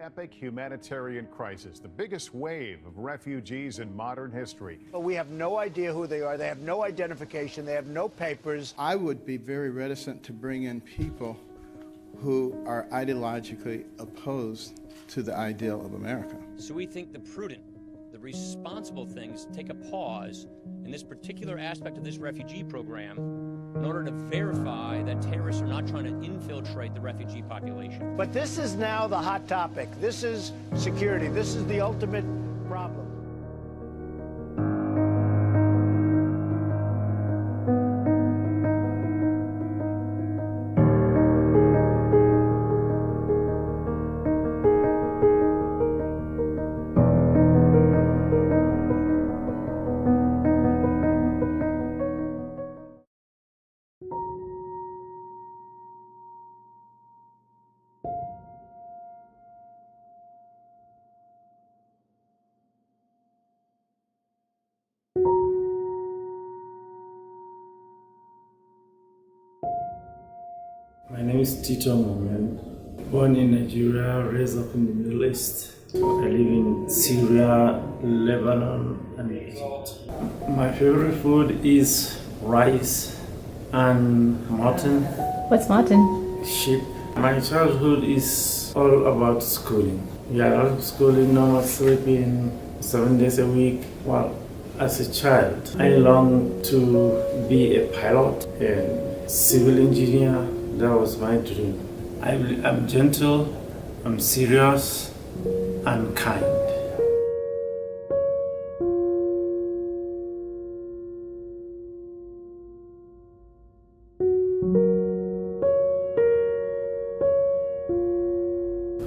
epic humanitarian crisis, the biggest wave of refugees in modern history. But we have no idea who they are. They have no identification. They have no papers. I would be very reticent to bring in people who are ideologically opposed to the ideal of America. So we think the prudent, the responsible thing is to take a pause in this particular aspect of this refugee program in order to verify that terrorists are not trying to infiltrate the refugee population. But this is now the hot topic. This is security. This is the ultimate problem. My name is Tito Momen, born in Nigeria, raised up in the Middle East. I live in Syria, Lebanon, and Egypt. My favorite food is rice and mutton. What's mutton? Sheep. My childhood is all about schooling. Yeah, a lot of schooling, no more sleeping, 7 days a week. Well, as a child, I longed to be a pilot and civil engineer. That was my dream. I'm gentle, I'm serious, and kind.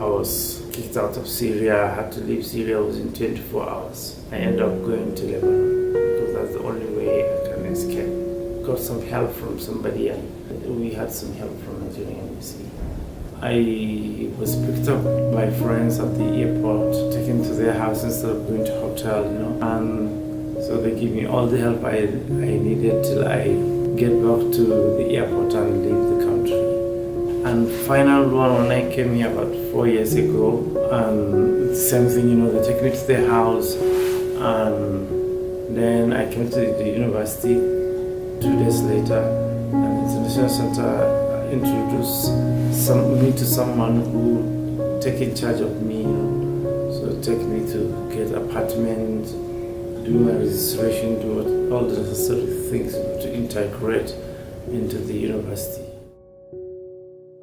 I was kicked out of Syria. I had to leave Syria within 24 hours. I ended up going to Lebanon because that's the only way I can escape. Got some help from somebody, and we had some help from Nigerian embassy. I was picked up by friends at the airport, taken to their house instead of going to hotel, and so they give me all the help I needed till I get back to the airport and leave the country. And final one, when I came here about 4 years ago, and same thing, they take me to their house, and then I came to the university 2 days later, and the International Center introduced me to someone who take in charge of me, so take me to get apartment, do my registration, do all the necessary things to integrate into the university.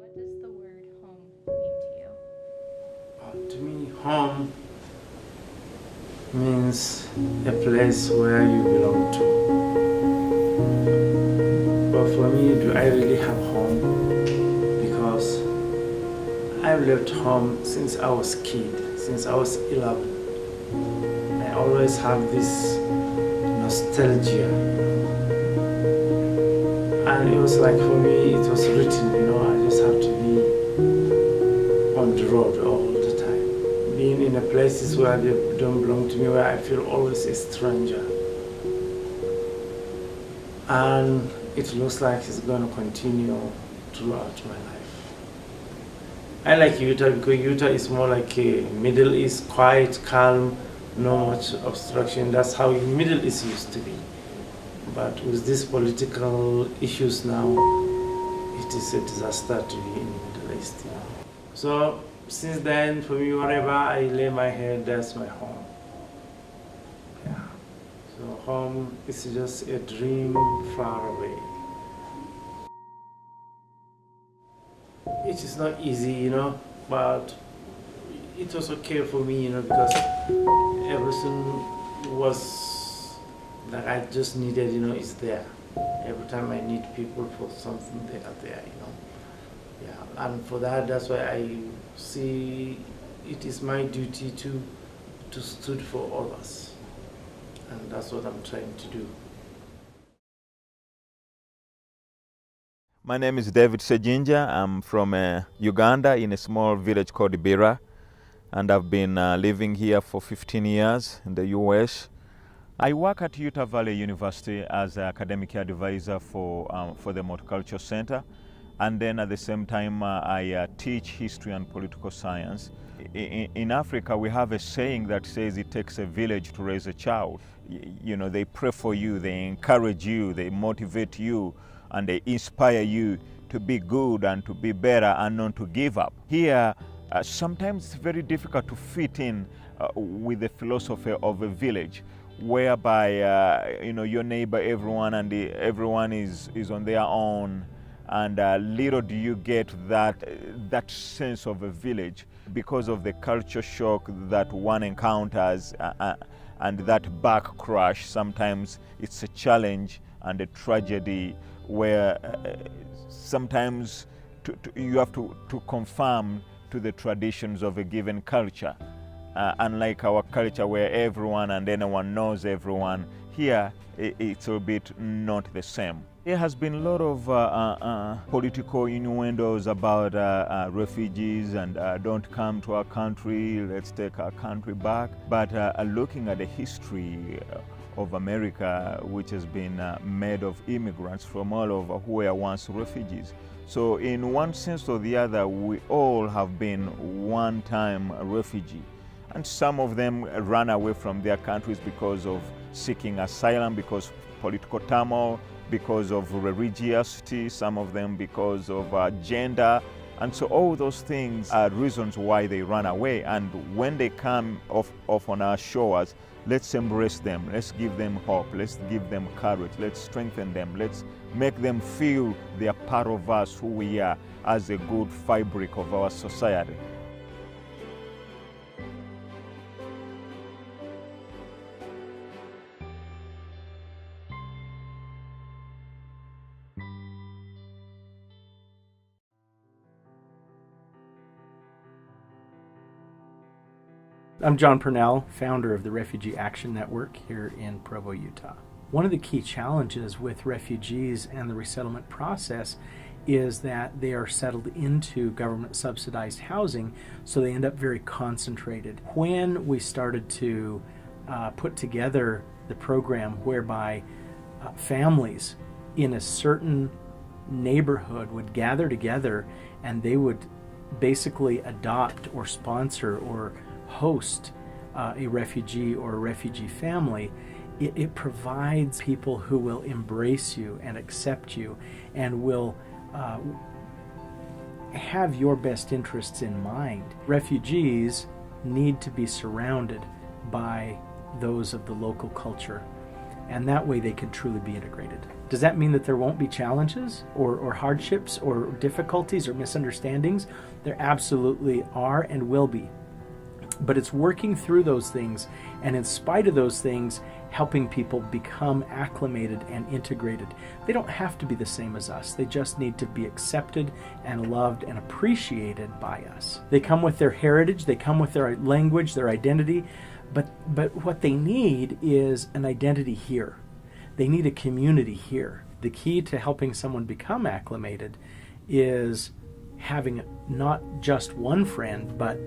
What does the word home mean to you? To me, home means a place where you belong to. But for me, do I really have home? Because I've left home since I was a kid, since I was 11. I always have this nostalgia. And it was like, for me, it was written, I just have to be on the road all the time. Being in a places where they don't belong to me, where I feel always a stranger. And it looks like it's going to continue throughout my life. I like Utah because Utah is more like a Middle East, quiet, calm, no much obstruction. That's how Middle East used to be. But with these political issues now, it is a disaster to be in the Middle East. So since then, for me, wherever I lay my head, that's my home. So home is just a dream far away. It is not easy, but it was okay for me, because everything was that I just needed, is there. Every time I need people for something, they are there, Yeah, and for that's why I see it is my duty to stood for others. And that's what I'm trying to do. My name is David Sejinja. I'm from Uganda in a small village called Bira, and I've been living here for 15 years in the US. I work at Utah Valley University as an academic advisor for the Multicultural Center, and then at the same time I teach history and political science. In Africa, we have a saying that says it takes a village to raise a child. You know, they pray for you, they encourage you, they motivate you, and they inspire you to be good and to be better and not to give up. Here, sometimes it's very difficult to fit in with the philosophy of a village, whereby you know, your neighbor, everyone, and everyone is on their own, and little do you get that sense of a village because of the culture shock that one encounters and that back crash. Sometimes it's a challenge and a tragedy where sometimes you have to conform to the traditions of a given culture. Unlike our culture where everyone and anyone knows everyone, here it's a bit not the same. There has been a lot of political innuendos about refugees and don't come to our country, let's take our country back. But looking at the history of America, which has been made of immigrants from all over who were once refugees. So in one sense or the other, we all have been one-time refugee. And some of them ran away from their countries because of seeking asylum, because of political turmoil, because of religiosity, some of them because of gender. And so all those things are reasons why they run away. And when they come off on our shores, let's embrace them, let's give them hope, let's give them courage, let's strengthen them, let's make them feel they are part of us, who we are, as a good fabric of our society. I'm John Purnell, founder of the Refugee Action Network here in Provo, Utah. One of the key challenges with refugees and the resettlement process is that they are settled into government-subsidized housing, so they end up very concentrated. When we started to put together the program whereby families in a certain neighborhood would gather together and they would basically adopt or sponsor or host a refugee or a refugee family, it provides people who will embrace you and accept you and will have your best interests in mind. Refugees need to be surrounded by those of the local culture, and that way they can truly be integrated. Does that mean that there won't be challenges or hardships or difficulties or misunderstandings? There absolutely are and will be. But it's working through those things, and in spite of those things, helping people become acclimated and integrated. They don't have to be the same as us. They just need to be accepted and loved and appreciated by us. They come with their heritage, they come with their language, their identity, but what they need is an identity here. They need a community here. The key to helping someone become acclimated is having not just one friend, but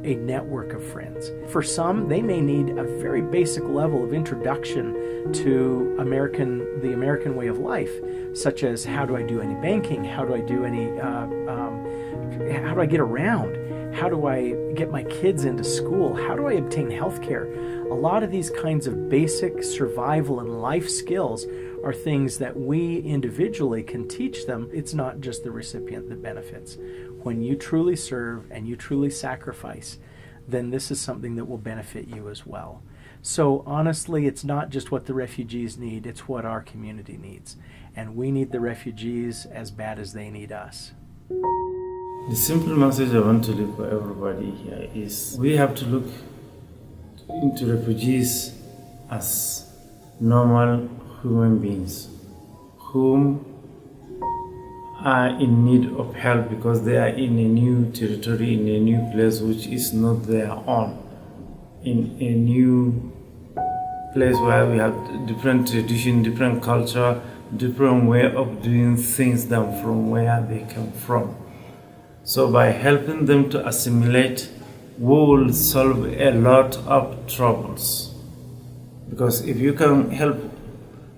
a network of friends. For some, they may need a very basic level of introduction to the American way of life, such as how do I do any banking, how do I do any, how do I get around, how do I get my kids into school, how do I obtain health care. A lot of these kinds of basic survival and life skills are things that we individually can teach them. It's not just the recipient that benefits. When you truly serve and you truly sacrifice, then this is something that will benefit you as well. So honestly, it's not just what the refugees need, it's what our community needs. And we need the refugees as bad as they need us. The simple message I want to leave for everybody here is we have to look into refugees as normal human beings whom are in need of help because they are in a new territory, in a new place which is not their own, in a new place where we have different tradition, different culture, different way of doing things than from where they come from. So by helping them to assimilate, we will solve a lot of troubles. Because if you can help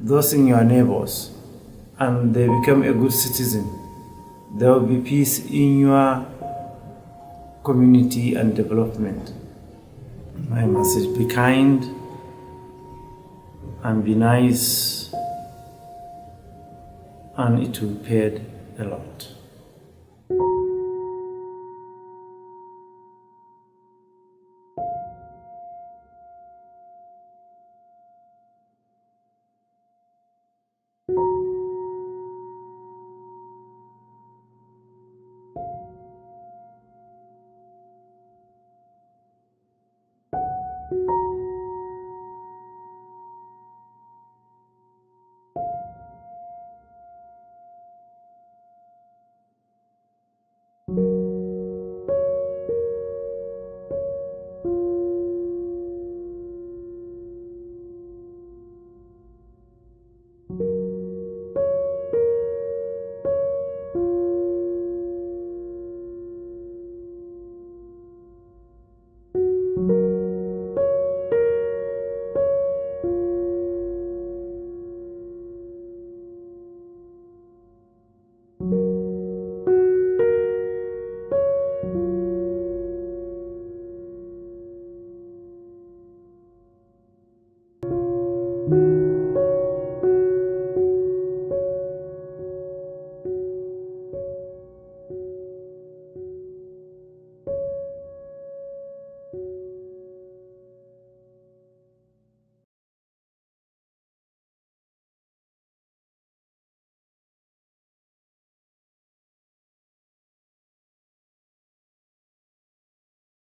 those in your neighbors and they become a good citizen, there will be peace in your community and development. My message: be kind and be nice, and it will pay a lot.